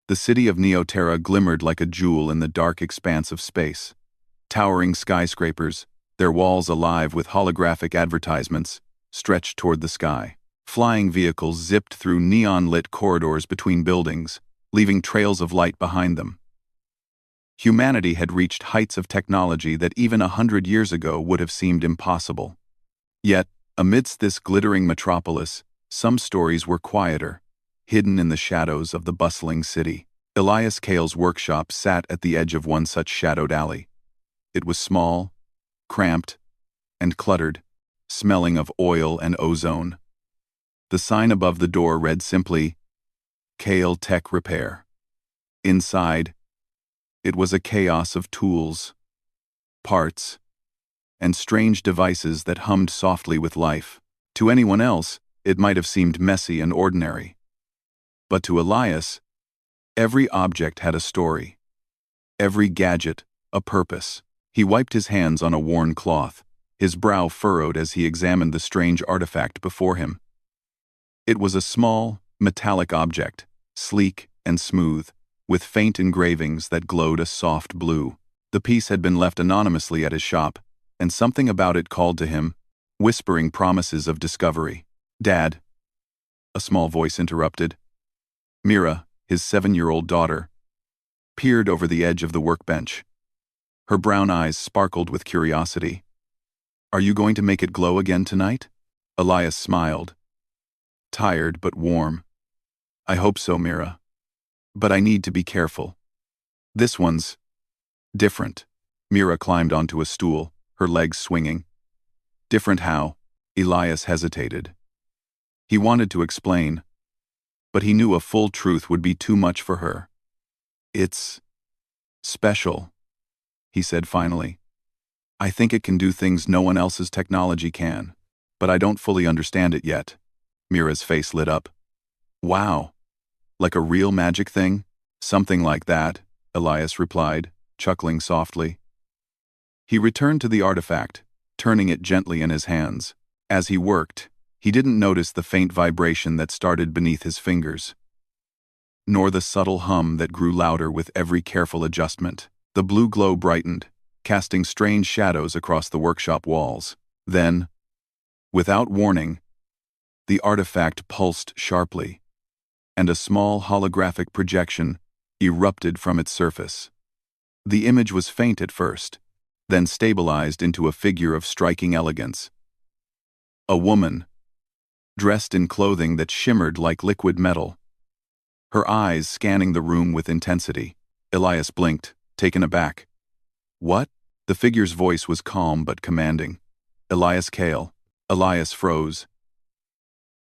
The city of Neoterra glimmered like a jewel in the dark expanse of space. Towering skyscrapers, their walls alive with holographic advertisements, stretched toward the sky. Flying vehicles zipped through neon-lit corridors between buildings, leaving trails of light behind them. Humanity had reached heights of technology that even 100 years ago would have seemed impossible. Yet, amidst this glittering metropolis, some stories were quieter, hidden in the shadows of the bustling city. Elias Kale's workshop sat at the edge of one such shadowed alley. It was small, cramped, and cluttered, smelling of oil and ozone. The sign above the door read simply, Kale Tech Repair. Inside, it was a chaos of tools, parts, and strange devices that hummed softly with life. To anyone else, it might have seemed messy and ordinary. But to Elias, every object had a story. Every gadget, a purpose. He wiped his hands on a worn cloth, his brow furrowed as he examined the strange artifact before him. It was a small, metallic object, sleek and smooth, with faint engravings that glowed a soft blue. The piece had been left anonymously at his shop, and something about it called to him, whispering promises of discovery. "Dad," a small voice interrupted. Mira, his 7-year-old daughter, peered over the edge of the workbench. Her brown eyes sparkled with curiosity. "Are you going to make it glow again tonight?" Elias smiled. Tired but warm. "I hope so, Mira. But I need to be careful. This one's different." Mira climbed onto a stool, her legs swinging. "Different how?" Elias hesitated. He wanted to explain, but he knew a full truth would be too much for her. "It's special," he said finally. "I think it can do things no one else's technology can, but I don't fully understand it yet." Mira's face lit up. "Wow. Like a real magic thing?" "Something like that," Elias replied, chuckling softly. He returned to the artifact, turning it gently in his hands. As he worked, he didn't notice the faint vibration that started beneath his fingers, nor the subtle hum that grew louder with every careful adjustment. The blue glow brightened, casting strange shadows across the workshop walls. Then, without warning, the artifact pulsed sharply, and a small holographic projection erupted from its surface. The image was faint at first, then stabilized into a figure of striking elegance. A woman, dressed in clothing that shimmered like liquid metal, her eyes scanning the room with intensity. Elias blinked, taken aback. "What?" The figure's voice was calm but commanding. "Elias Kale." Elias froze.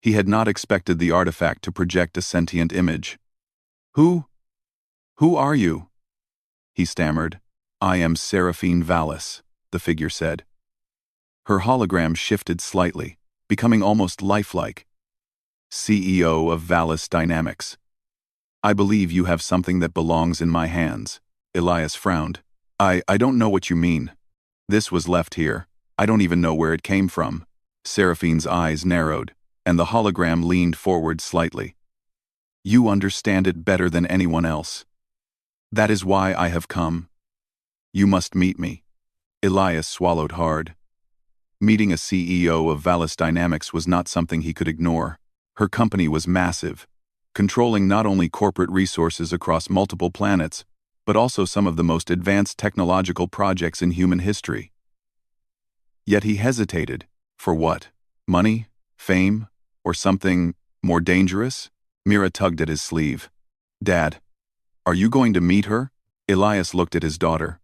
He had not expected the artifact to project a sentient image. Who are you?" he stammered. "I am Seraphine Vallis," the figure said. Her hologram shifted slightly, becoming almost lifelike. "CEO of Vallis Dynamics. I believe you have something that belongs in my hands." Elias frowned. I don't know what you mean. This was left here. I don't even know where it came from." Seraphine's eyes narrowed, and the hologram leaned forward slightly. "You understand it better than anyone else. That is why I have come. You must meet me." Elias swallowed hard. Meeting a CEO of Vallis Dynamics was not something he could ignore. Her company was massive, controlling not only corporate resources across multiple planets, but also some of the most advanced technological projects in human history. Yet he hesitated. For what? Money? Fame? Or something more dangerous? Mira tugged at his sleeve. "Dad, are you going to meet her?" Elias looked at his daughter.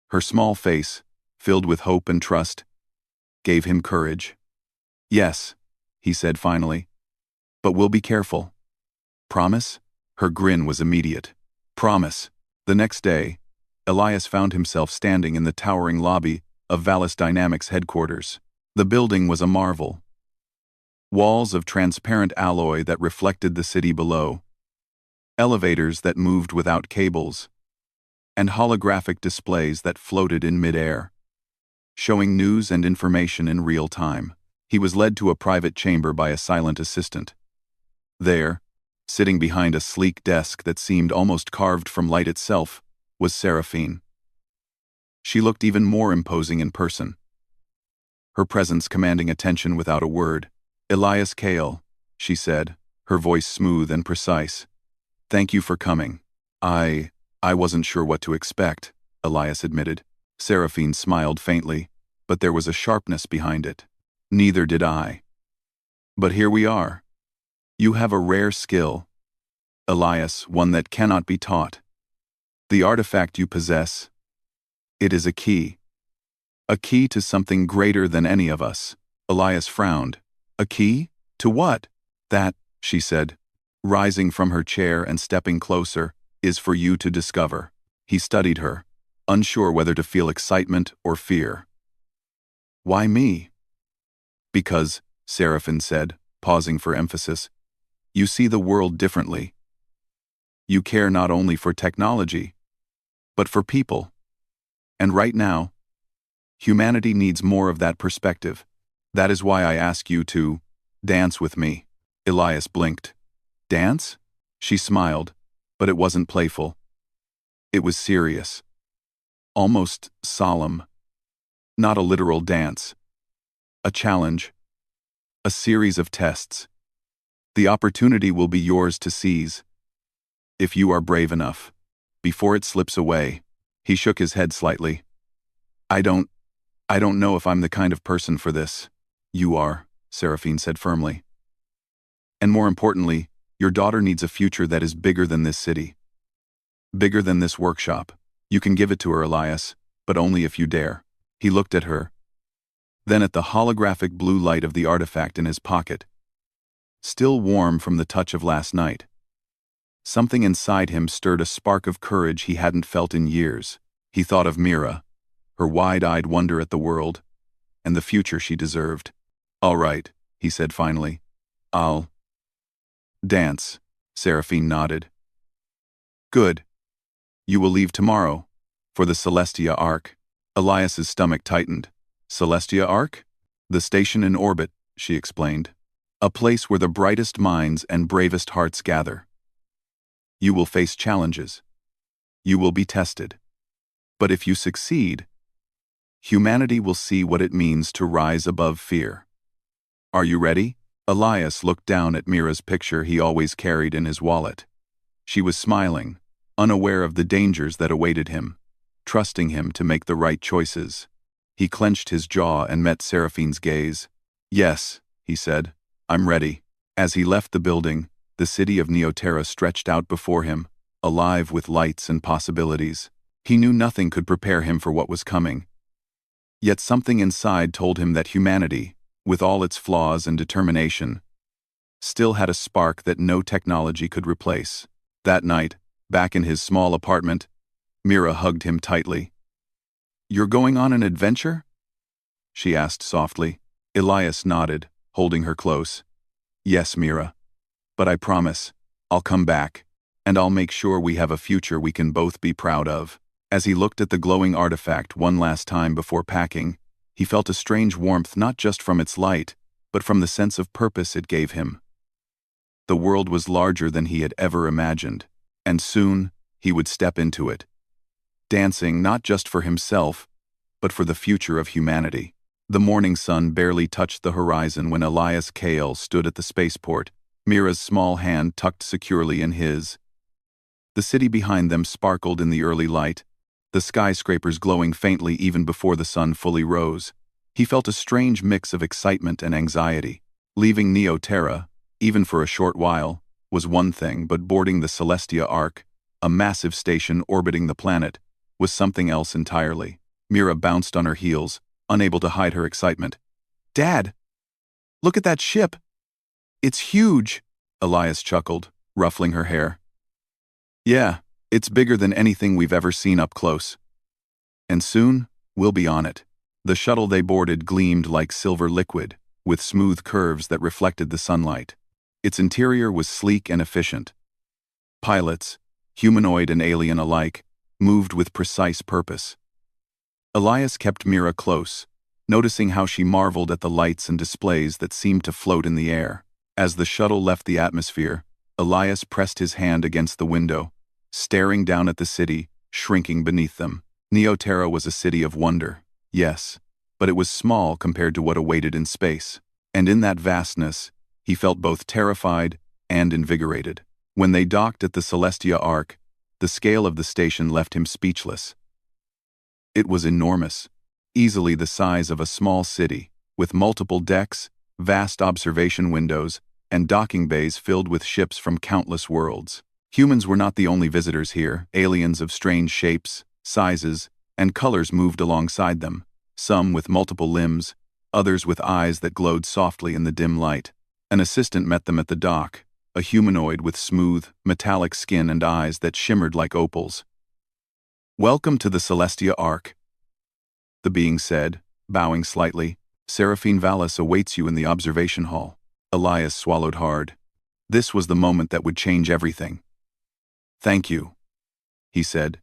Her small face, filled with hope and trust, gave him courage. "Yes," he said finally. "But we'll be careful." "Promise?" Her grin was immediate. "Promise." The next day, Elias found himself standing in the towering lobby of Vallis Dynamics headquarters. The building was a marvel. Walls of transparent alloy that reflected the city below, elevators that moved without cables, and holographic displays that floated in mid-air, showing news and information in real time. He was led to a private chamber by a silent assistant. There, Sitting behind a sleek desk that seemed almost carved from light itself was Seraphine. She looked even more imposing in person, her presence commanding attention without a word. "Elias Kale," she said, her voice smooth and precise. "Thank you for coming." I wasn't sure what to expect," Elias admitted. Seraphine smiled faintly, but there was a sharpness behind it. "Neither did I. But here we are. You have a rare skill, Elias, one that cannot be taught. The artifact you possess, it is a key. A key to something greater than any of us." Elias frowned. "A key? To what?" "That," she said, rising from her chair and stepping closer, "is for you to discover." He studied her, unsure whether to feel excitement or fear. "Why me?" "Because," Seraphine said, pausing for emphasis, "you see the world differently. You care not only for technology, but for people. And right now, humanity needs more of that perspective. That is why I ask you to dance with me." Elias blinked. "Dance?" She smiled, but it wasn't playful. It was serious. Almost solemn. Not a literal dance. A challenge. A series of tests. The opportunity will be yours to seize, if you are brave enough. Before it slips away, he shook his head slightly. I don't know if I'm the kind of person for this." "You are," Seraphine said firmly. "And more importantly, your daughter needs a future that is bigger than this city. Bigger than this workshop. You can give it to her, Elias, but only if you dare." He looked at her, then at the holographic blue light of the artifact in his pocket, still warm from the touch of last night. Something inside him stirred a spark of courage he hadn't felt in years. He thought of Mira, her wide-eyed wonder at the world, and the future she deserved. "All right," he said finally. "I'll dance." Seraphine nodded. "Good. You will leave tomorrow, for the Celestia Arc." Elias's stomach tightened. "Celestia Arc?" "The station in orbit," she explained. "A place where the brightest minds and bravest hearts gather. You will face challenges. You will be tested. But if you succeed, humanity will see what it means to rise above fear. Are you ready?" Elias looked down at Mira's picture he always carried in his wallet. She was smiling, unaware of the dangers that awaited him, trusting him to make the right choices. He clenched his jaw and met Seraphine's gaze. "Yes," he said, "I'm ready." As he left the building, the city of Neoterra stretched out before him, alive with lights and possibilities. He knew nothing could prepare him for what was coming. Yet something inside told him that humanity, with all its flaws and determination, still had a spark that no technology could replace. That night, back in his small apartment, Mira hugged him tightly. "You're going on an adventure?" she asked softly. Elias nodded, holding her close. "Yes, Mira. But I promise, I'll come back, and I'll make sure we have a future we can both be proud of." As he looked at the glowing artifact one last time before packing, he felt a strange warmth not just from its light, but from the sense of purpose it gave him. The world was larger than he had ever imagined, and soon he would step into it, dancing not just for himself, but for the future of humanity. The morning sun barely touched the horizon when Elias Kale stood at the spaceport, Mira's small hand tucked securely in his. The city behind them sparkled in the early light, the skyscrapers glowing faintly even before the sun fully rose. He felt a strange mix of excitement and anxiety. Leaving Neoterra, even for a short while, was one thing, but boarding the Celestia Arc, a massive station orbiting the planet, was something else entirely. Mira bounced on her heels, unable to hide her excitement. "Dad! Look at that ship! It's huge!" Elias chuckled, ruffling her hair. "Yeah, it's bigger than anything we've ever seen up close. And soon, we'll be on it." The shuttle they boarded gleamed like silver liquid, with smooth curves that reflected the sunlight. Its interior was sleek and efficient. Pilots, humanoid and alien alike, moved with precise purpose. Elias kept Mira close, noticing how she marveled at the lights and displays that seemed to float in the air. As the shuttle left the atmosphere, Elias pressed his hand against the window, staring down at the city, shrinking beneath them. Neoterra was a city of wonder, yes, but it was small compared to what awaited in space. And in that vastness, he felt both terrified and invigorated. When they docked at the Celestia Arc, the scale of the station left him speechless. It was enormous, easily the size of a small city, with multiple decks, vast observation windows, and docking bays filled with ships from countless worlds. Humans were not the only visitors here. Aliens of strange shapes, sizes, and colors moved alongside them, some with multiple limbs, others with eyes that glowed softly in the dim light. An assistant met them at the dock, a humanoid with smooth, metallic skin and eyes that shimmered like opals. "Welcome to the Celestia Arc," the being said, bowing slightly. "Seraphine Vallis awaits you in the observation hall." Elias swallowed hard. This was the moment that would change everything. "Thank you," he said,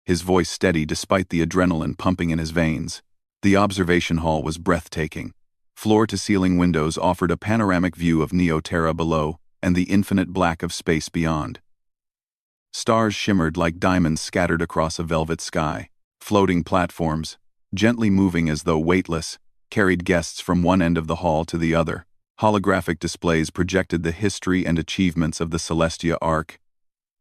his voice steady despite the adrenaline pumping in his veins. The observation hall was breathtaking. Floor-to-ceiling windows offered a panoramic view of Neoterra below and the infinite black of space beyond. Stars shimmered like diamonds scattered across a velvet sky. Floating platforms, gently moving as though weightless, carried guests from one end of the hall to the other. Holographic displays projected the history and achievements of the Celestia Arc,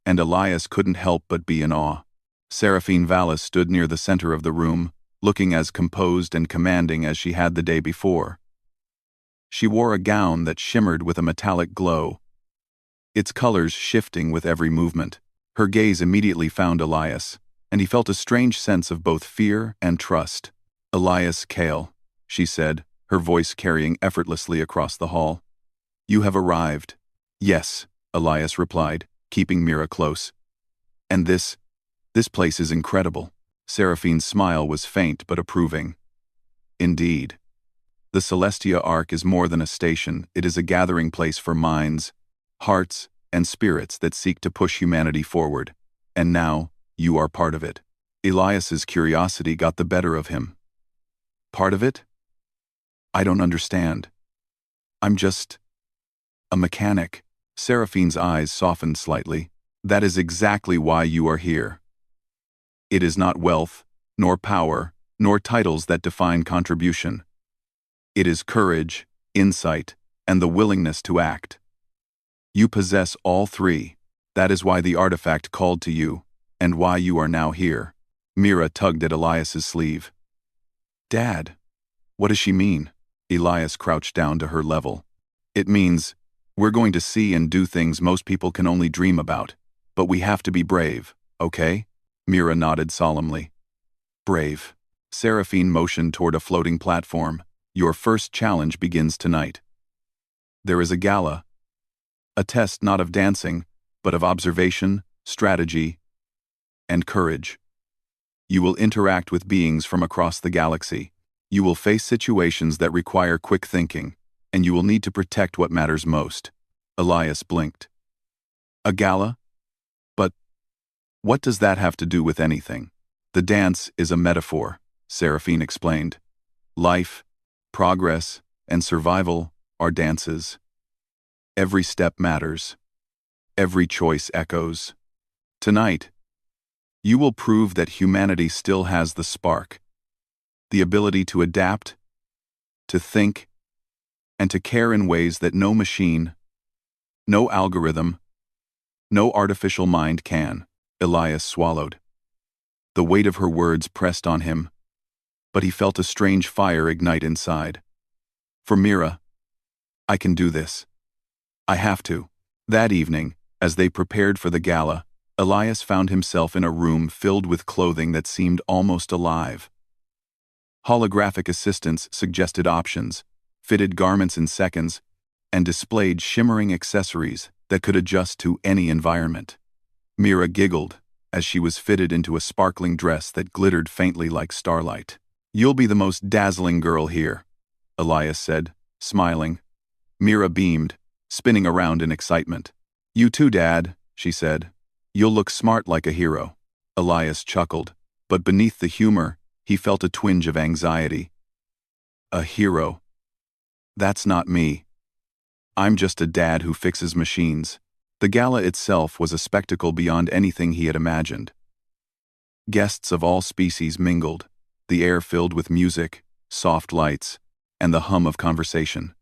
and Elias couldn't help but be in awe. Seraphine Vallis stood near the center of the room, looking as composed and commanding as she had the day before. She wore a gown that shimmered with a metallic glow, its colors shifting with every movement. Her gaze immediately found Elias, and he felt a strange sense of both fear and trust. "Elias Kale," she said, her voice carrying effortlessly across the hall. "You have arrived." "Yes," Elias replied, keeping Mira close. "And this place is incredible." Seraphine's smile was faint but approving. "Indeed. The Celestia Arc is more than a station. It is a gathering place for minds, hearts, and spirits that seek to push humanity forward. And now, you are part of it." Elias's curiosity got the better of him. "Part of it? I don't understand. I'm just a mechanic." Seraphine's eyes softened slightly. "That is exactly why you are here. It is not wealth, nor power, nor titles that define contribution. It is courage, insight, and the willingness to act. You possess all three. That is why the artifact called to you, and why you are now here." Mira tugged at Elias's sleeve. "Dad, what does she mean?" Elias crouched down to her level. "It means we're going to see and do things most people can only dream about, but we have to be brave, okay?" Mira nodded solemnly. "Brave." Seraphine motioned toward a floating platform. "Your first challenge begins tonight. There is a gala, a test not of dancing, but of observation, strategy, and courage. You will interact with beings from across the galaxy. You will face situations that require quick thinking, and you will need to protect what matters most." Elias blinked. "A gala? But what does that have to do with anything?" "The dance is a metaphor," Seraphine explained. "Life, progress, and survival are dances. Every step matters. Every choice echoes. Tonight, you will prove that humanity still has the spark, the ability to adapt, to think, and to care in ways that no machine, no algorithm, no artificial mind can." Elias swallowed. The weight of her words pressed on him, but he felt a strange fire ignite inside. "For Mira, I can do this. I have to." That evening, as they prepared for the gala, Elias found himself in a room filled with clothing that seemed almost alive. Holographic assistants suggested options, fitted garments in seconds, and displayed shimmering accessories that could adjust to any environment. Mira giggled as she was fitted into a sparkling dress that glittered faintly like starlight. "You'll be the most dazzling girl here," Elias said, smiling. Mira beamed, spinning around in excitement. "You too, Dad," she said. "You'll look smart like a hero." Elias chuckled, but beneath the humor, he felt a twinge of anxiety. "A hero? That's not me. I'm just a dad who fixes machines." The gala itself was a spectacle beyond anything he had imagined. Guests of all species mingled, the air filled with music, soft lights, and the hum of conversation.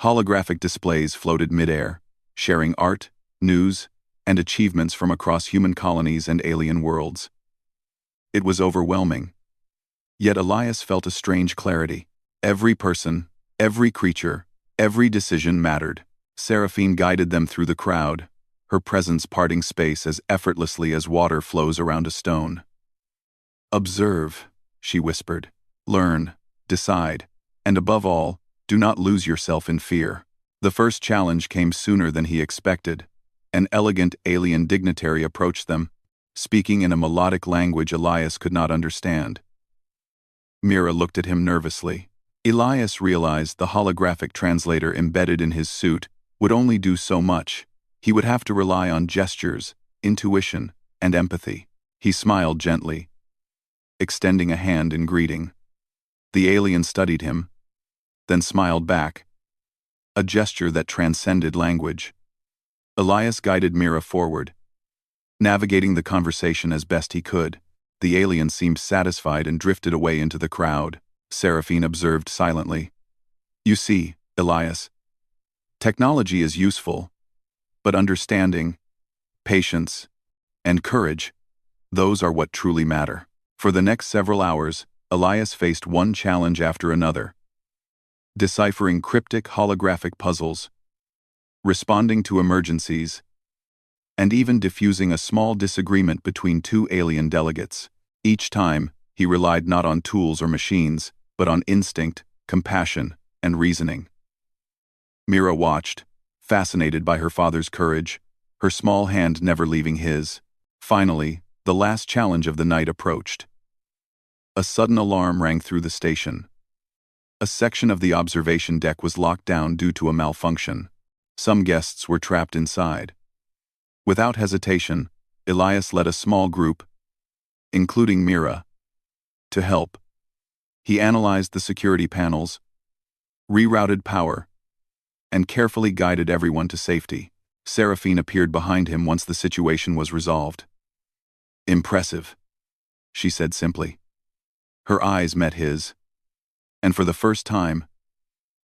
Holographic displays floated midair, sharing art, news, and achievements from across human colonies and alien worlds. It was overwhelming. Yet Elias felt a strange clarity. Every person, every creature, every decision mattered. Seraphine guided them through the crowd, her presence parting space as effortlessly as water flows around a stone. "Observe," she whispered. "Learn, decide, and above all, do not lose yourself in fear." The first challenge came sooner than he expected. An elegant alien dignitary approached them, speaking in a melodic language Elias could not understand. Mira looked at him nervously. Elias realized the holographic translator embedded in his suit would only do so much. He would have to rely on gestures, intuition, and empathy. He smiled gently, extending a hand in greeting. The alien studied him, then smiled back, a gesture that transcended language. Elias guided Mira forward, navigating the conversation as best he could. The alien seemed satisfied and drifted away into the crowd. Seraphine observed silently. "You see, Elias, technology is useful, but understanding, patience, and courage, those are what truly matter." For the next several hours, Elias faced one challenge after another. Deciphering cryptic holographic puzzles, responding to emergencies, and even diffusing a small disagreement between two alien delegates. Each time, he relied not on tools or machines, but on instinct, compassion, and reasoning. Mira watched, fascinated by her father's courage, her small hand never leaving his. Finally, the last challenge of the night approached. A sudden alarm rang through the station. A section of the observation deck was locked down due to a malfunction. Some guests were trapped inside. Without hesitation, Elias led a small group, including Mira, to help. He analyzed the security panels, rerouted power, and carefully guided everyone to safety. Seraphine appeared behind him once the situation was resolved. "Impressive," she said simply. Her eyes met his, and for the first time,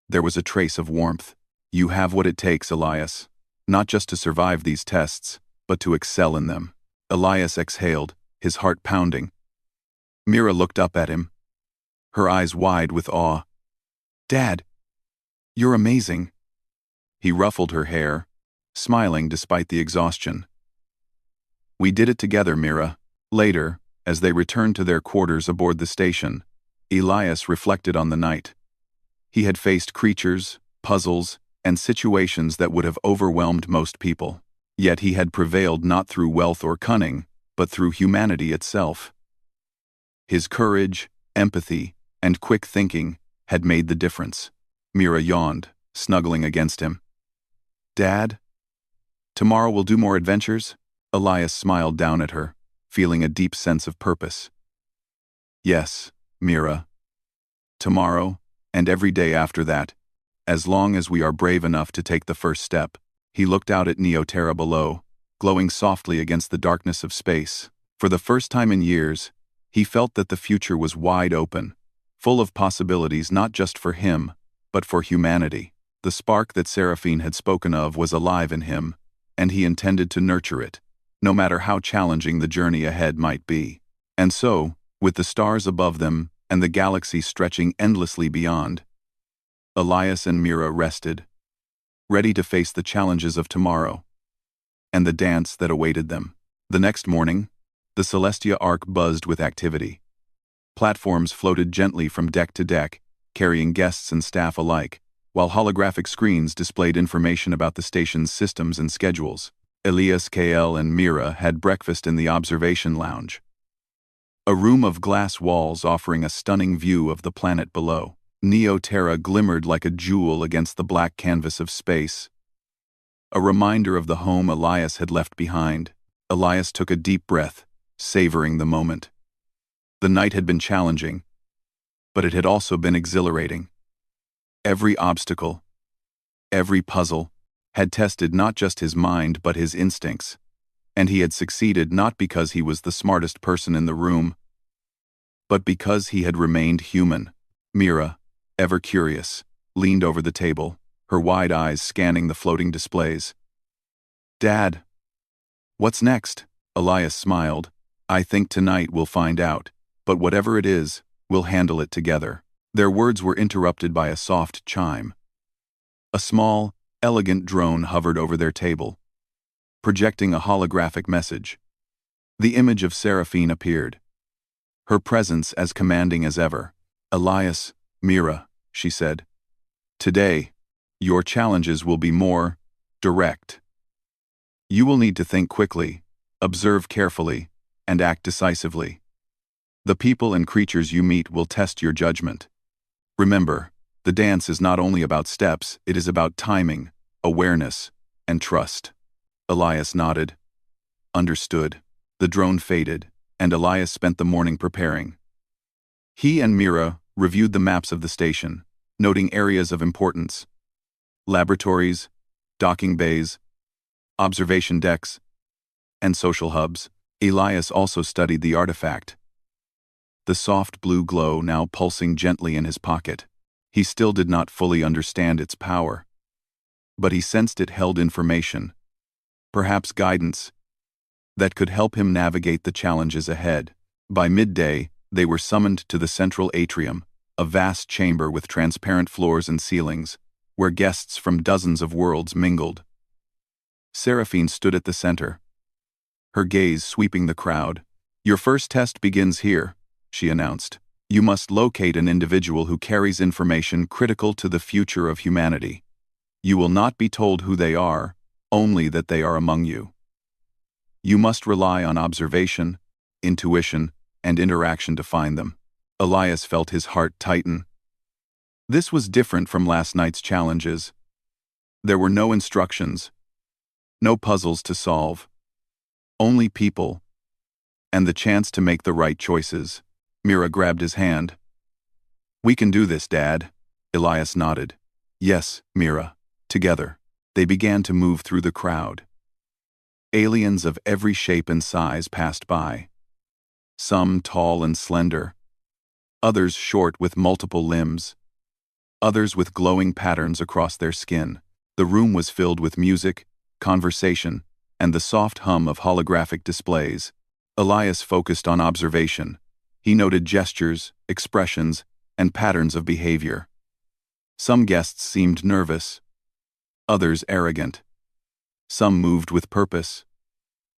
there was a trace of warmth. "You have what it takes, Elias, not just to survive these tests, but to excel in them." Elias exhaled, his heart pounding. Mira looked up at him, her eyes wide with awe. "Dad, you're amazing." He ruffled her hair, smiling despite the exhaustion. "We did it together, Mira." Later, as they returned to their quarters aboard the station, Elias reflected on the night. He had faced creatures, puzzles, and situations that would have overwhelmed most people. Yet he had prevailed not through wealth or cunning, but through humanity itself. His courage, empathy, and quick thinking had made the difference. Mira yawned, snuggling against him. "Dad, tomorrow we'll do more adventures?" Elias smiled down at her, feeling a deep sense of purpose. "Yes, Mira. Tomorrow, and every day after that, as long as we are brave enough to take the first step." He looked out at Neoterra below, glowing softly against the darkness of space. For the first time in years, he felt that the future was wide open, full of possibilities not just for him, but for humanity. The spark that Seraphine had spoken of was alive in him, and he intended to nurture it, no matter how challenging the journey ahead might be. And so, with the stars above them and the galaxy stretching endlessly beyond, Elias and Mira rested, ready to face the challenges of tomorrow and the dance that awaited them. The next morning, the Celestia Ark buzzed with activity. Platforms floated gently from deck to deck, carrying guests and staff alike, while holographic screens displayed information about the station's systems and schedules. Elias, KL, and Mira had breakfast in the observation lounge, a room of glass walls offering a stunning view of the planet below. Neoterra glimmered like a jewel against the black canvas of space, a reminder of the home Elias had left behind. Elias took a deep breath, savoring the moment. The night had been challenging, but it had also been exhilarating. Every obstacle, every puzzle, had tested not just his mind but his instincts, and he had succeeded not because he was the smartest person in the room, but because he had remained human. Mira, ever curious, leaned over the table, her wide eyes scanning the floating displays. "Dad, what's next?" Elias smiled. "I think tonight we'll find out, but whatever it is, we'll handle it together." Their words were interrupted by a soft chime. A small, elegant drone hovered over their table, projecting a holographic message. The image of Seraphine appeared, her presence as commanding as ever. "Elias, Mira," she said, "today, your challenges will be more direct. You will need to think quickly, observe carefully, and act decisively. The people and creatures you meet will test your judgment. Remember, the dance is not only about steps, it is about timing, awareness, and trust." Elias nodded. Understood. The drone faded, and Elias spent the morning preparing. He and Mira reviewed the maps of the station, noting areas of importance: laboratories, docking bays, observation decks, and social hubs. Elias also studied the artifact, the soft blue glow now pulsing gently in his pocket. He still did not fully understand its power, but he sensed it held information, perhaps guidance, that could help him navigate the challenges ahead. By midday, they were summoned to the central atrium, a vast chamber with transparent floors and ceilings, where guests from dozens of worlds mingled. Seraphine stood at the center, her gaze sweeping the crowd. "Your first test begins here," she announced. "You must locate an individual who carries information critical to the future of humanity. You will not be told who they are, only that they are among you. You must rely on observation, intuition, and interaction to find them." Elias felt his heart tighten. This was different from last night's challenges. There were no instructions, no puzzles to solve, only people, and the chance to make the right choices. Mira grabbed his hand. "We can do this, Dad." Elias nodded. "Yes, Mira." Together, they began to move through the crowd. Aliens of every shape and size passed by. Some tall and slender, others short with multiple limbs, others with glowing patterns across their skin. The room was filled with music, conversation, and the soft hum of holographic displays. Elias focused on observation. He noted gestures, expressions, and patterns of behavior. Some guests seemed nervous, others arrogant. Some moved with purpose,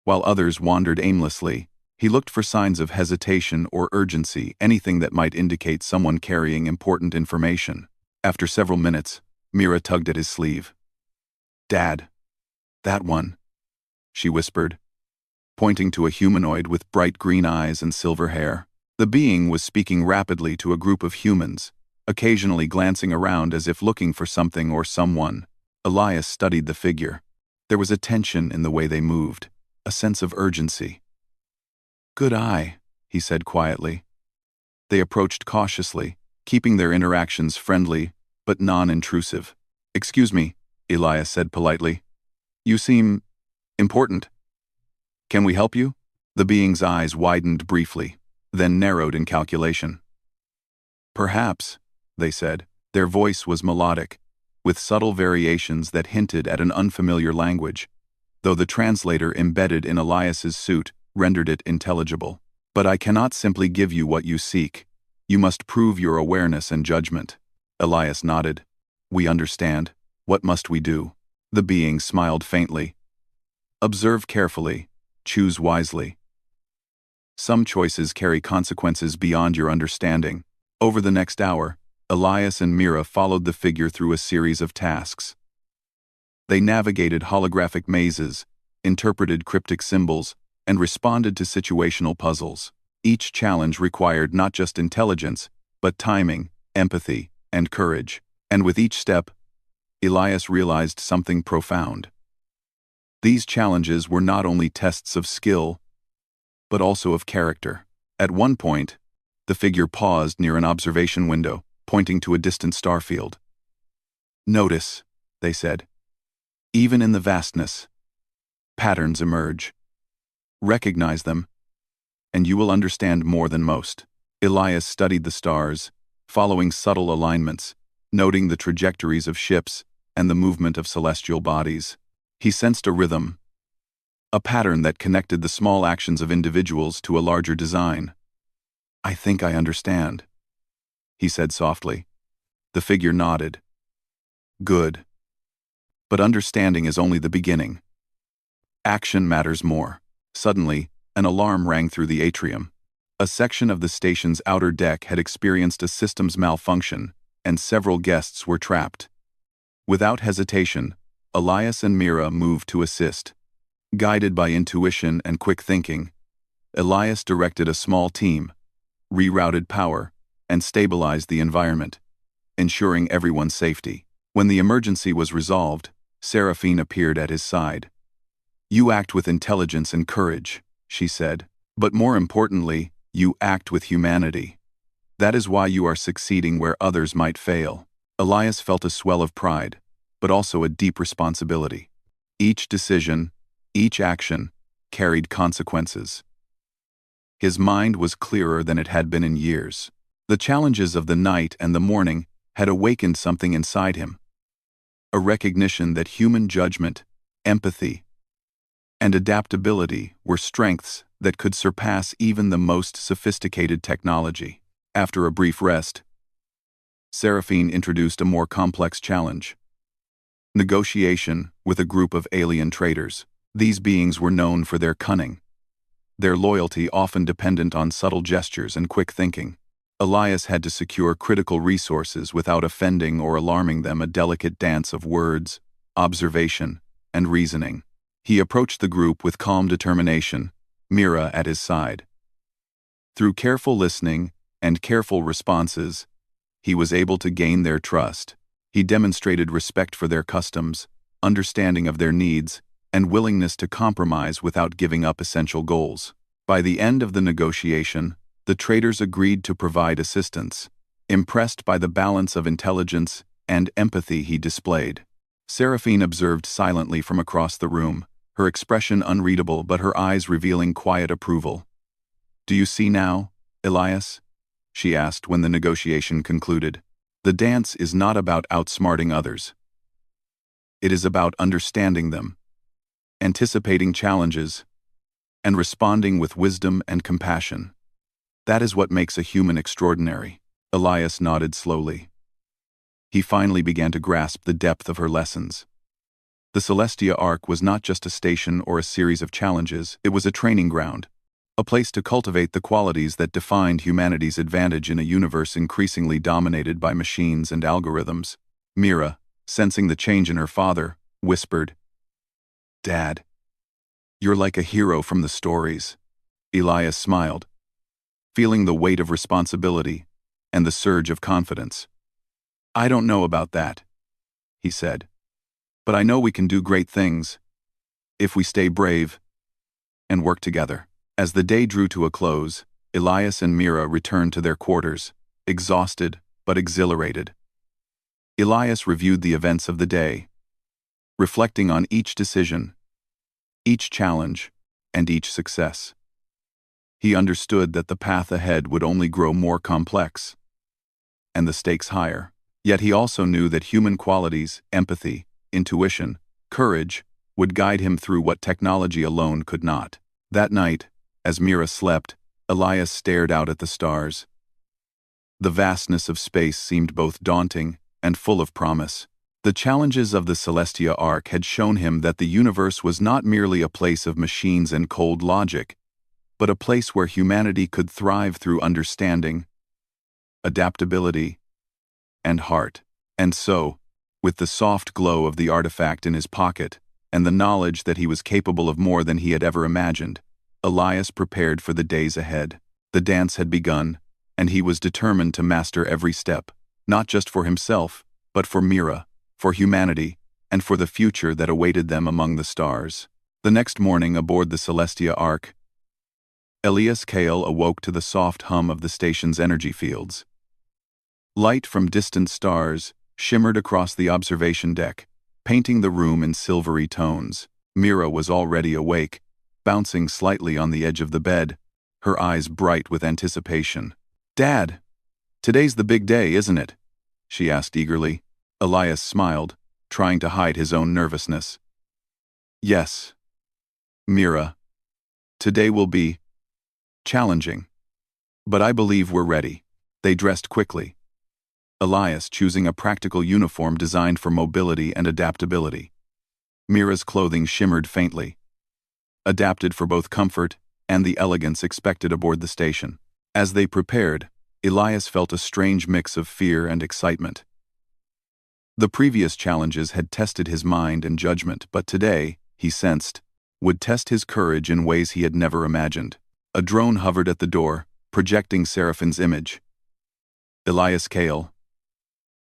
while others wandered aimlessly. He looked for signs of hesitation or urgency, anything that might indicate someone carrying important information. After several minutes, Mira tugged at his sleeve. "Dad, that one," she whispered, pointing to a humanoid with bright green eyes and silver hair. The being was speaking rapidly to a group of humans, occasionally glancing around as if looking for something or someone. Elias studied the figure. There was a tension in the way they moved, a sense of urgency. "Good eye," he said quietly. They approached cautiously, keeping their interactions friendly but non-intrusive. "Excuse me," Elias said politely. "You seem important. Can we help you?" The being's eyes widened briefly, then narrowed in calculation. "Perhaps," they said. Their voice was melodic, with subtle variations that hinted at an unfamiliar language, though the translator embedded in Elias's suit rendered it intelligible. "But I cannot simply give you what you seek. You must prove your awareness and judgment." Elias nodded. "We understand. What must we do?" The being smiled faintly. "Observe carefully. Choose wisely. Some choices carry consequences beyond your understanding." Over the next hour, Elias and Mira followed the figure through a series of tasks. They navigated holographic mazes, interpreted cryptic symbols, and responded to situational puzzles. Each challenge required not just intelligence, but timing, empathy, and courage. And with each step, Elias realized something profound. These challenges were not only tests of skill, but also of character. At one point, the figure paused near an observation window, pointing to a distant starfield. "Notice," they said. Even in the vastness, patterns emerge. Recognize them, and you will understand more than most. Elias studied the stars, following subtle alignments, noting the trajectories of ships and the movement of celestial bodies. He sensed a rhythm, a pattern that connected the small actions of individuals to a larger design. "I think I understand," he said softly. The figure nodded. "Good. But understanding is only the beginning. Action matters more." Suddenly, an alarm rang through the atrium. A section of the station's outer deck had experienced a systems malfunction, and several guests were trapped. Without hesitation, Elias and Mira moved to assist. Guided by intuition and quick thinking, Elias directed a small team, rerouted power, and stabilized the environment, ensuring everyone's safety. When the emergency was resolved, Seraphine appeared at his side. "You act with intelligence and courage," she said. "But more importantly, you act with humanity. That is why you are succeeding where others might fail." Elias felt a swell of pride, but also a deep responsibility. Each decision, each action, carried consequences. His mind was clearer than it had been in years. The challenges of the night and the morning had awakened something inside him. A recognition that human judgment, empathy, and adaptability were strengths that could surpass even the most sophisticated technology. After a brief rest, Seraphine introduced a more complex challenge: negotiation with a group of alien traders. These beings were known for their cunning, their loyalty often dependent on subtle gestures and quick thinking. Elias had to secure critical resources without offending or alarming them, a delicate dance of words, observation, and reasoning. He approached the group with calm determination, Mira at his side. Through careful listening and careful responses, he was able to gain their trust. He demonstrated respect for their customs, understanding of their needs, and willingness to compromise without giving up essential goals. By the end of the negotiation, the traders agreed to provide assistance, impressed by the balance of intelligence and empathy he displayed. Seraphine observed silently from across the room, her expression unreadable but her eyes revealing quiet approval. "Do you see now, Elias?" she asked when the negotiation concluded. "The dance is not about outsmarting others. It is about understanding them, anticipating challenges, and responding with wisdom and compassion. That is what makes a human extraordinary." Elias nodded slowly. He finally began to grasp the depth of her lessons. The Celestia Ark was not just a station or a series of challenges, it was a training ground, a place to cultivate the qualities that defined humanity's advantage in a universe increasingly dominated by machines and algorithms. Mira, sensing the change in her father, whispered, "Dad, you're like a hero from the stories." Elias smiled, feeling the weight of responsibility and the surge of confidence. "I don't know about that," he said, "but I know we can do great things if we stay brave and work together." As the day drew to a close, Elias and Mira returned to their quarters, exhausted but exhilarated. Elias reviewed the events of the day, reflecting on each decision, each challenge, and each success. He understood that the path ahead would only grow more complex, and the stakes higher. Yet he also knew that human qualities, empathy, intuition, courage, would guide him through what technology alone could not. That night, as Mira slept, Elias stared out at the stars. The vastness of space seemed both daunting and full of promise. The challenges of the Celestia Ark had shown him that the universe was not merely a place of machines and cold logic, but a place where humanity could thrive through understanding, adaptability, and heart. And so, with the soft glow of the artifact in his pocket, and the knowledge that he was capable of more than he had ever imagined, Elias prepared for the days ahead. The dance had begun, and he was determined to master every step, not just for himself, but for Mira, for humanity, and for the future that awaited them among the stars. The next morning aboard the Celestia Ark, Elias Kale awoke to the soft hum of the station's energy fields. Light from distant stars shimmered across the observation deck, painting the room in silvery tones. Mira was already awake, bouncing slightly on the edge of the bed, her eyes bright with anticipation. "Dad, today's the big day, isn't it?" she asked eagerly. Elias smiled, trying to hide his own nervousness. "Yes, Mira. Today will be challenging. But I believe we're ready." They dressed quickly, Elias choosing a practical uniform designed for mobility and adaptability. Mira's clothing shimmered faintly, adapted for both comfort and the elegance expected aboard the station. As they prepared, Elias felt a strange mix of fear and excitement. The previous challenges had tested his mind and judgment, but today, he sensed, would test his courage in ways he had never imagined. A drone hovered at the door, projecting Seraphine's image. "Elias Kale."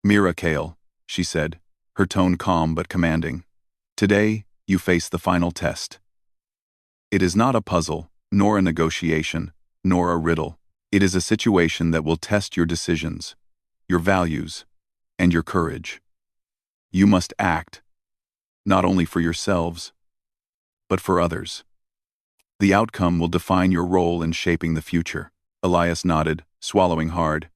"Mira Kale," she said, her tone calm but commanding. "Today, you face the final test. It is not a puzzle, nor a negotiation, nor a riddle. It is a situation that will test your decisions, your values, and your courage. You must act, not only for yourselves, but for others. The outcome will define your role in shaping the future." Elias nodded, swallowing hard.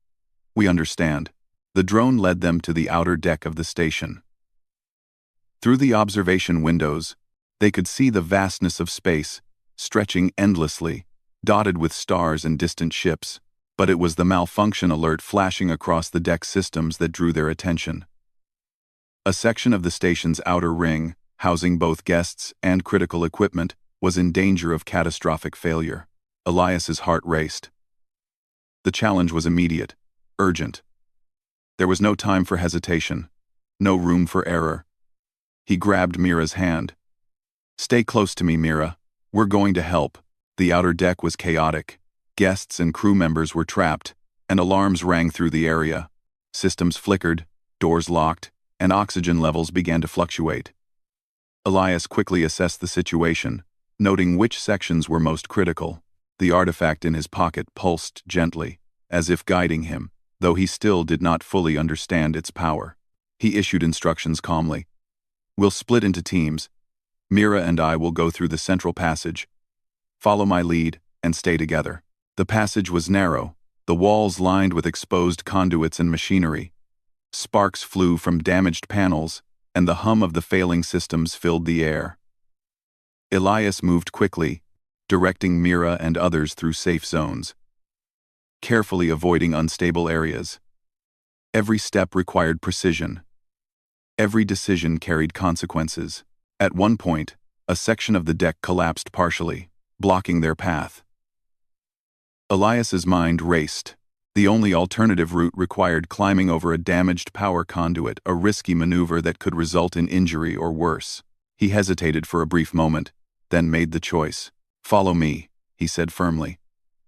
"We understand." The drone led them to the outer deck of the station. Through the observation windows, they could see the vastness of space, stretching endlessly, dotted with stars and distant ships, but it was the malfunction alert flashing across the deck systems that drew their attention. A section of the station's outer ring, housing both guests and critical equipment, was in danger of catastrophic failure. Elias's heart raced. The challenge was immediate, urgent. There was no time for hesitation, no room for error. He grabbed Mira's hand. "Stay close to me, Mira. We're going to help." The outer deck was chaotic. Guests and crew members were trapped, and alarms rang through the area. Systems flickered, doors locked, and oxygen levels began to fluctuate. Elias quickly assessed the situation, noting which sections were most critical. The artifact in his pocket pulsed gently, as if guiding him, though he still did not fully understand its power. He issued instructions calmly. "We'll split into teams. Mira and I will go through the central passage. Follow my lead and stay together." The passage was narrow, the walls lined with exposed conduits and machinery. Sparks flew from damaged panels, and the hum of the failing systems filled the air. Elias moved quickly, directing Mira and others through safe zones, carefully avoiding unstable areas. Every step required precision. Every decision carried consequences. At one point, a section of the deck collapsed partially, blocking their path. Elias's mind raced. The only alternative route required climbing over a damaged power conduit, a risky maneuver that could result in injury or worse. He hesitated for a brief moment, then made the choice. "Follow me," he said firmly.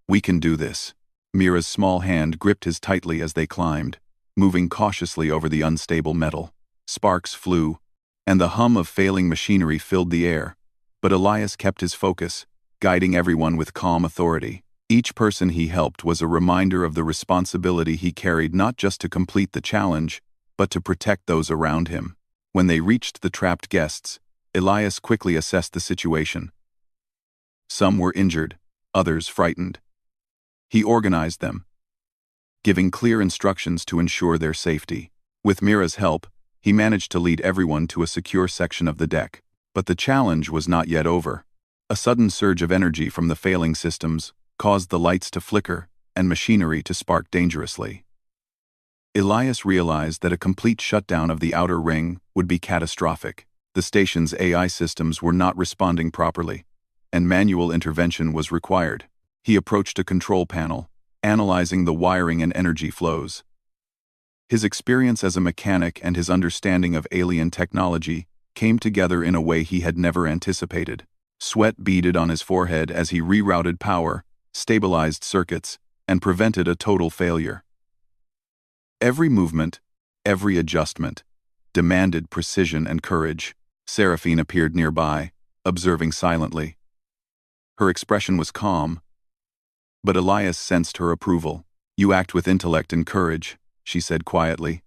"We can do this." Mira's small hand gripped his tightly as they climbed, moving cautiously over the unstable metal. Sparks flew, and the hum of failing machinery filled the air, but Elias kept his focus, guiding everyone with calm authority. Each person he helped was a reminder of the responsibility he carried, not just to complete the challenge, but to protect those around him. When they reached the trapped guests, Elias quickly assessed the situation. Some were injured, others frightened. He organized them, giving clear instructions to ensure their safety. With Mira's help, he managed to lead everyone to a secure section of the deck. But the challenge was not yet over. A sudden surge of energy from the failing systems caused the lights to flicker and machinery to spark dangerously. Elias realized that a complete shutdown of the outer ring would be catastrophic. The station's AI systems were not responding properly, and manual intervention was required. He approached a control panel, analyzing the wiring and energy flows. His experience as a mechanic and his understanding of alien technology came together in a way he had never anticipated. Sweat beaded on his forehead as he rerouted power, stabilized circuits, and prevented a total failure. Every movement, every adjustment, demanded precision and courage. Seraphine appeared nearby, observing silently. Her expression was calm, but Elias sensed her approval. "You act with intellect and courage," she said quietly,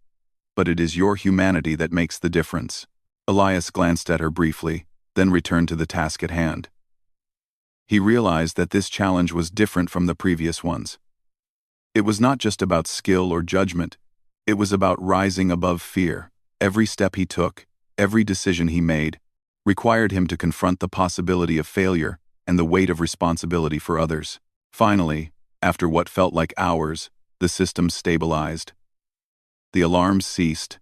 "but it is your humanity that makes the difference." Elias glanced at her briefly, then returned to the task at hand. He realized that this challenge was different from the previous ones. It was not just about skill or judgment, it was about rising above fear. Every step he took, every decision he made, required him to confront the possibility of failure and the weight of responsibility for others. Finally, after what felt like hours, the system stabilized. The alarms ceased,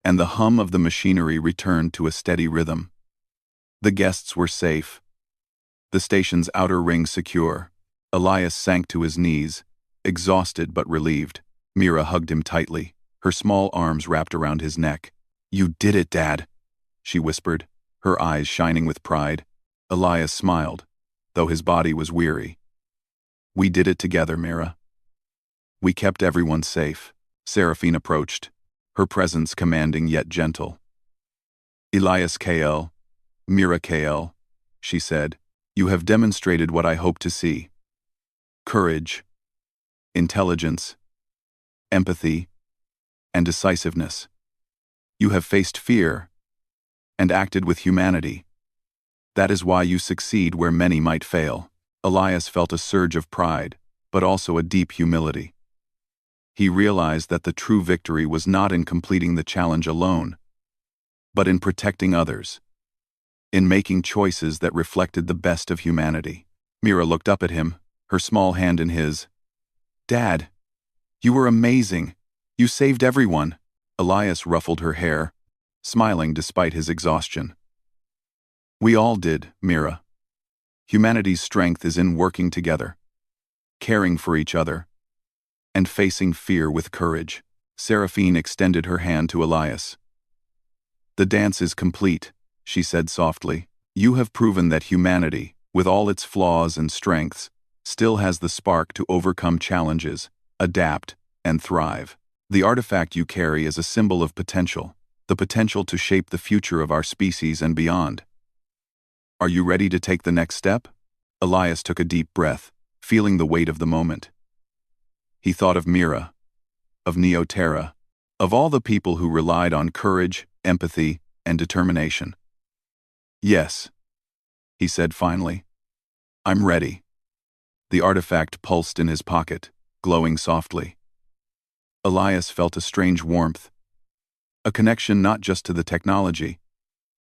and the hum of the machinery returned to a steady rhythm. The guests were safe, the station's outer ring secure. Elias sank to his knees, exhausted but relieved. Mira hugged him tightly, her small arms wrapped around his neck. "You did it, Dad," she whispered, her eyes shining with pride. Elias smiled, though his body was weary. "We did it together, Mira. We kept everyone safe." Seraphine approached, her presence commanding yet gentle. "Elias KL, Mira KL," she said, "you have demonstrated what I hoped to see. Courage, intelligence, empathy, and decisiveness. You have faced fear and acted with humanity. That is why you succeed where many might fail." Elias felt a surge of pride, but also a deep humility. He realized that the true victory was not in completing the challenge alone, but in protecting others, in making choices that reflected the best of humanity. Mira looked up at him, her small hand in his. "Dad, you were amazing. You saved everyone." Elias ruffled her hair, smiling despite his exhaustion. "We all did, Mira. Humanity's strength is in working together, caring for each other, and facing fear with courage." Seraphine extended her hand to Elias. "The dance is complete," she said softly. "You have proven that humanity, with all its flaws and strengths, still has the spark to overcome challenges, adapt, and thrive. The artifact you carry is a symbol of potential, the potential to shape the future of our species and beyond. Are you ready to take the next step?" Elias took a deep breath, feeling the weight of the moment. He thought of Mira, of Neoterra, of all the people who relied on courage, empathy, and determination. "Yes," he said finally. "I'm ready." The artifact pulsed in his pocket, glowing softly. Elias felt a strange warmth, a connection not just to the technology,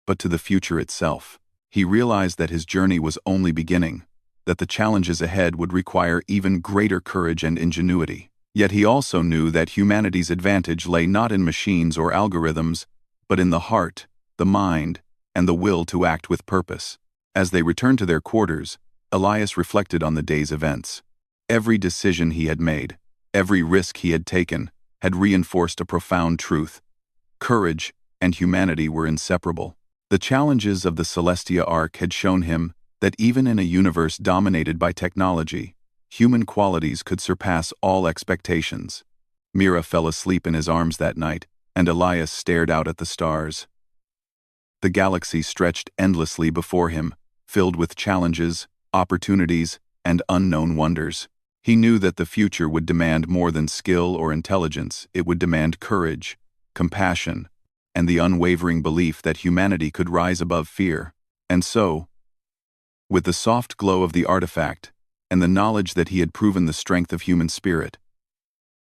but to the future itself. He realized that his journey was only beginning, that the challenges ahead would require even greater courage and ingenuity. Yet he also knew that humanity's advantage lay not in machines or algorithms, but in the heart, the mind, and the will to act with purpose. As they returned to their quarters, Elias reflected on the day's events. Every decision he had made, every risk he had taken, had reinforced a profound truth. Courage and humanity were inseparable. The challenges of the Celestia Arc had shown him that even in a universe dominated by technology, human qualities could surpass all expectations. Mira fell asleep in his arms that night, and Elias stared out at the stars. The galaxy stretched endlessly before him, filled with challenges, opportunities, and unknown wonders. He knew that the future would demand more than skill or intelligence. It would demand courage, compassion, and the unwavering belief that humanity could rise above fear. And so, with the soft glow of the artifact, and the knowledge that he had proven the strength of human spirit,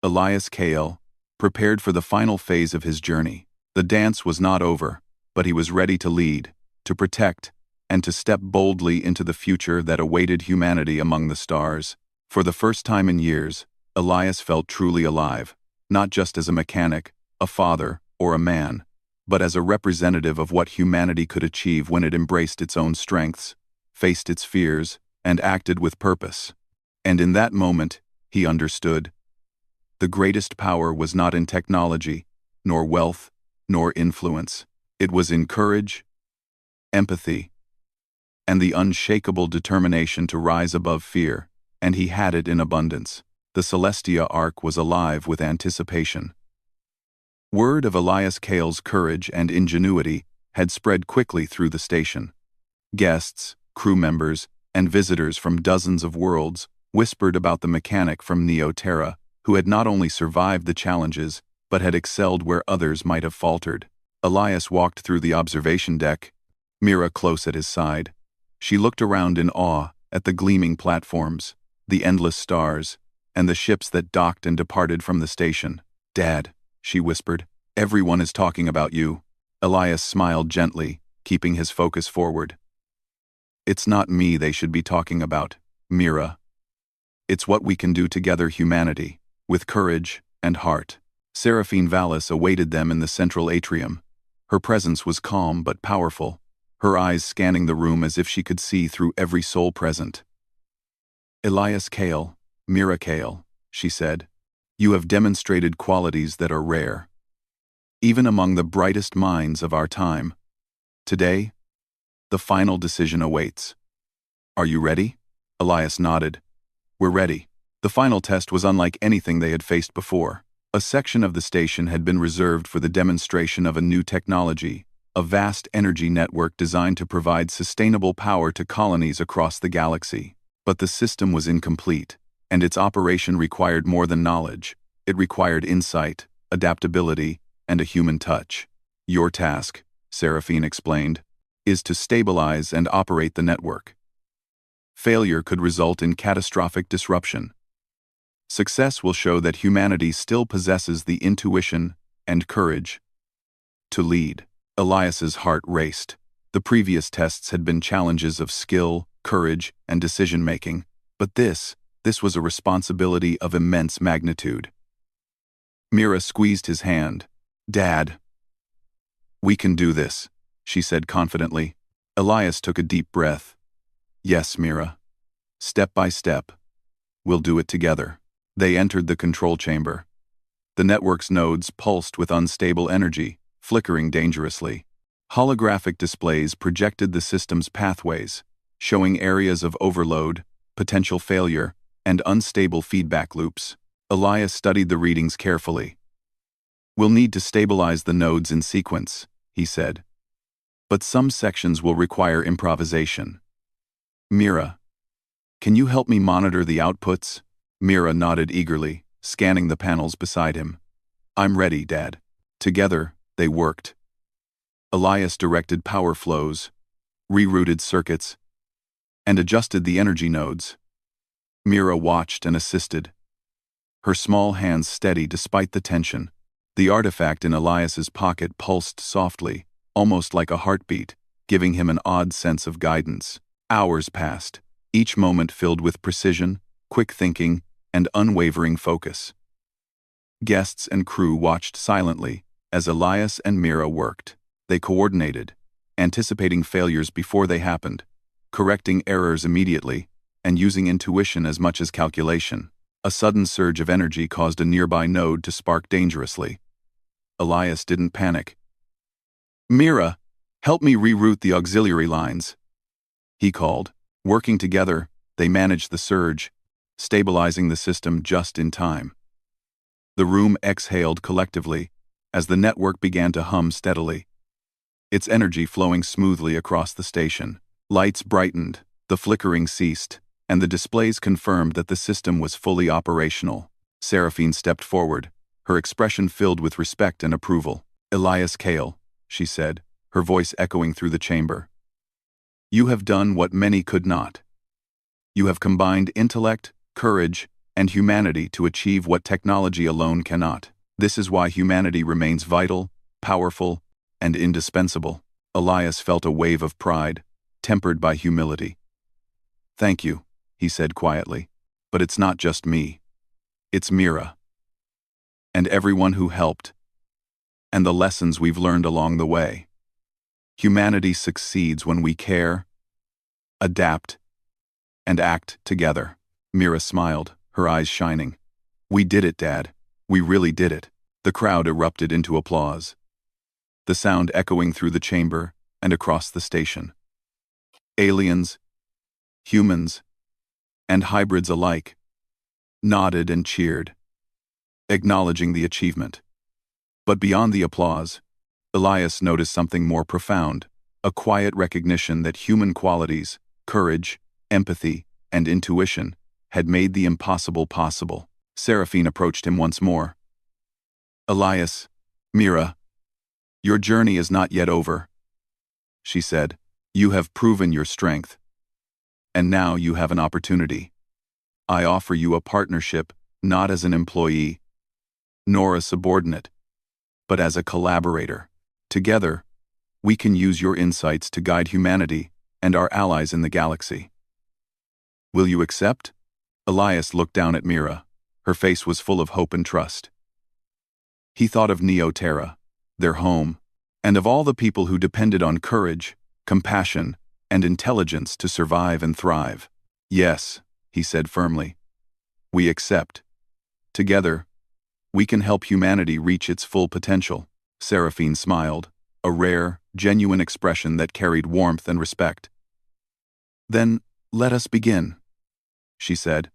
Elias Kale prepared for the final phase of his journey. The dance was not over, but he was ready to lead, to protect, and to step boldly into the future that awaited humanity among the stars. For the first time in years, Elias felt truly alive, not just as a mechanic, a father, or a man, but as a representative of what humanity could achieve when it embraced its own strengths, faced its fears, and acted with purpose. And in that moment, he understood. The greatest power was not in technology, nor wealth, nor influence. It was in courage, empathy, and the unshakable determination to rise above fear, and he had it in abundance. The Celestia Arc was alive with anticipation. Word of Elias Kale's courage and ingenuity had spread quickly through the station. Guests, crew members, and visitors from dozens of worlds whispered about the mechanic from Neoterra, who had not only survived the challenges, but had excelled where others might have faltered. Elias walked through the observation deck, Mira close at his side. She looked around in awe at the gleaming platforms, the endless stars, and the ships that docked and departed from the station. "Dad," she whispered, "everyone is talking about you." Elias smiled gently, keeping his focus forward. "It's not me they should be talking about, Mira. It's what we can do together, humanity, with courage and heart." Seraphine Vallis awaited them in the central atrium. Her presence was calm but powerful, her eyes scanning the room as if she could see through every soul present. "Elias Kale, Mira Kale," she said, "you have demonstrated qualities that are rare, even among the brightest minds of our time. Today, the final decision awaits. Are you ready?" Elias nodded. "We're ready." The final test was unlike anything they had faced before. A section of the station had been reserved for the demonstration of a new technology, a vast energy network designed to provide sustainable power to colonies across the galaxy. But the system was incomplete, and its operation required more than knowledge. It required insight, adaptability, and a human touch. "Your task," Seraphine explained, "is to stabilize and operate the network. Failure could result in catastrophic disruption. Success will show that humanity still possesses the intuition and courage to lead." Elias's heart raced. The previous tests had been challenges of skill, courage, and decision-making, but this was a responsibility of immense magnitude. Mira squeezed his hand. "Dad, we can do this," she said confidently. Elias took a deep breath. "Yes, Mira. Step by step. We'll do it together." They entered the control chamber. The network's nodes pulsed with unstable energy, flickering dangerously. Holographic displays projected the system's pathways, showing areas of overload, potential failure, and unstable feedback loops. Elias studied the readings carefully. "We'll need to stabilize the nodes in sequence," he said. "But some sections will require improvisation. Mira, can you help me monitor the outputs?" Mira nodded eagerly, scanning the panels beside him. "I'm ready, Dad." Together, they worked. Elias directed power flows, rerouted circuits, and adjusted the energy nodes. Mira watched and assisted, her small hands steady despite the tension. The artifact in Elias's pocket pulsed softly, almost like a heartbeat, giving him an odd sense of guidance. Hours passed, each moment filled with precision, quick thinking, and unwavering focus. Guests and crew watched silently as Elias and Mira worked. They coordinated, anticipating failures before they happened, correcting errors immediately, and using intuition as much as calculation. A sudden surge of energy caused a nearby node to spark dangerously. Elias didn't panic. "Mira, help me reroute the auxiliary lines," he called. Working together, they managed the surge, stabilizing the system just in time. The room exhaled collectively as the network began to hum steadily, its energy flowing smoothly across the station. Lights brightened, the flickering ceased, and the displays confirmed that the system was fully operational. Seraphine stepped forward, her expression filled with respect and approval. "Elias Kale," she said, her voice echoing through the chamber. "You have done what many could not. You have combined intellect, courage, and humanity to achieve what technology alone cannot. This is why humanity remains vital, powerful, and indispensable." Elias felt a wave of pride, tempered by humility. "Thank you," he said quietly. "But it's not just me. It's Mira. And everyone who helped. And the lessons we've learned along the way. Humanity succeeds when we care, adapt, and act together." Mira smiled, her eyes shining. "We did it, Dad. We really did it." The crowd erupted into applause, the sound echoing through the chamber and across the station. Aliens, humans, and hybrids alike nodded and cheered, acknowledging the achievement. But beyond the applause, Elias noticed something more profound, a quiet recognition that human qualities, courage, empathy, and intuition had made the impossible possible. Seraphine approached him once more. "Elias, Mira, Your journey is not yet over, she said. You have proven your strength. And now you have an opportunity. I offer you a partnership, not as an employee, nor a subordinate, but as a collaborator. Together, we can use your insights to guide humanity and our allies in the galaxy. Will you accept? Elias looked down at Mira. Her face was full of hope and trust. He thought of Neoterra, their home, and of all the people who depended on courage, compassion, and intelligence to survive and thrive. Yes, he said firmly. We accept. Together, we can help humanity reach its full potential. Seraphine smiled, a rare, genuine expression that carried warmth and respect. Then, let us begin, she said.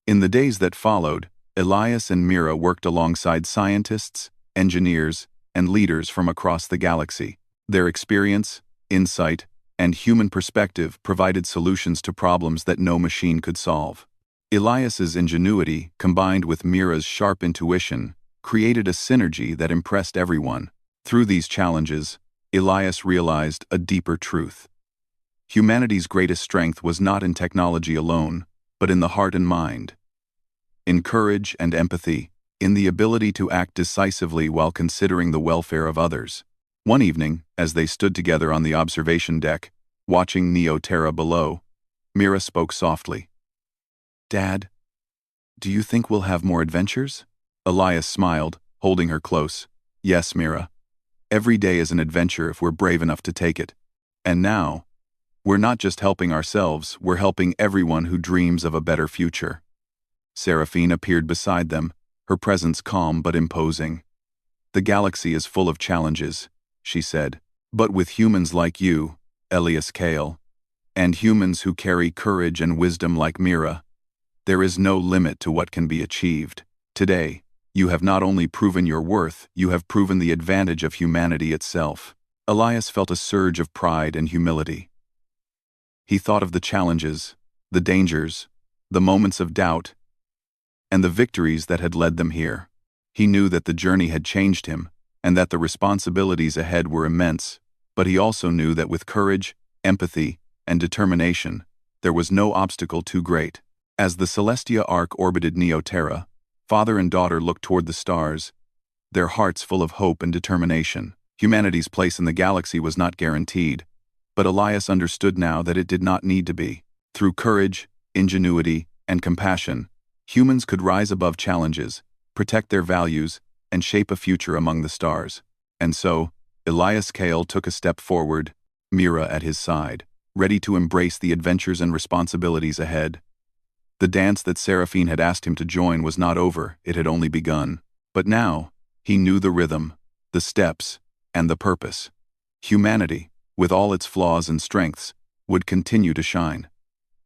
In the days that followed, Elias and Mira worked alongside scientists, engineers, and leaders from across the galaxy. Their experience, insight, and human perspective provided solutions to problems that no machine could solve. Elias's ingenuity, combined with Mira's sharp intuition, created a synergy that impressed everyone. Through these challenges, Elias realized a deeper truth. Humanity's greatest strength was not in technology alone, but in the heart and mind. In courage and empathy, in the ability to act decisively while considering the welfare of others. One evening, as they stood together on the observation deck, watching Neoterra below, Mira spoke softly. Dad, do you think we'll have more adventures? Elias smiled, holding her close. Yes, Mira. Every day is an adventure if we're brave enough to take it. And now, we're not just helping ourselves, we're helping everyone who dreams of a better future. Seraphine appeared beside them, her presence calm but imposing. The galaxy is full of challenges, she said, but with humans like you, Elias Kale, and humans who carry courage and wisdom like Mira, there is no limit to what can be achieved. Today, you have not only proven your worth, you have proven the advantage of humanity itself. Elias felt a surge of pride and humility. He thought of the challenges, the dangers, the moments of doubt, and the victories that had led them here. He knew that the journey had changed him, and that the responsibilities ahead were immense, but he also knew that with courage, empathy, and determination, there was no obstacle too great. As the Celestia Ark orbited Neoterra, father and daughter looked toward the stars, their hearts full of hope and determination. Humanity's place in the galaxy was not guaranteed, but Elias understood now that it did not need to be. Through courage, ingenuity, and compassion, humans could rise above challenges, protect their values, and shape a future among the stars. And so, Elias Kale took a step forward, Mira at his side, ready to embrace the adventures and responsibilities ahead. The dance that Seraphine had asked him to join was not over, it had only begun. But now, he knew the rhythm, the steps, and the purpose. Humanity, with all its flaws and strengths, would continue to shine,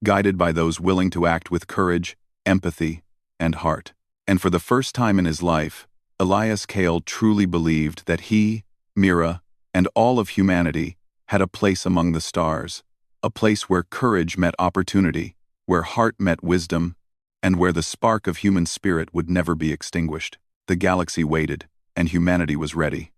guided by those willing to act with courage, empathy, and heart. And for the first time in his life, Elias Kale truly believed that he, Mira, and all of humanity had a place among the stars, a place where courage met opportunity, where heart met wisdom, and where the spark of human spirit would never be extinguished. The galaxy waited, and humanity was ready.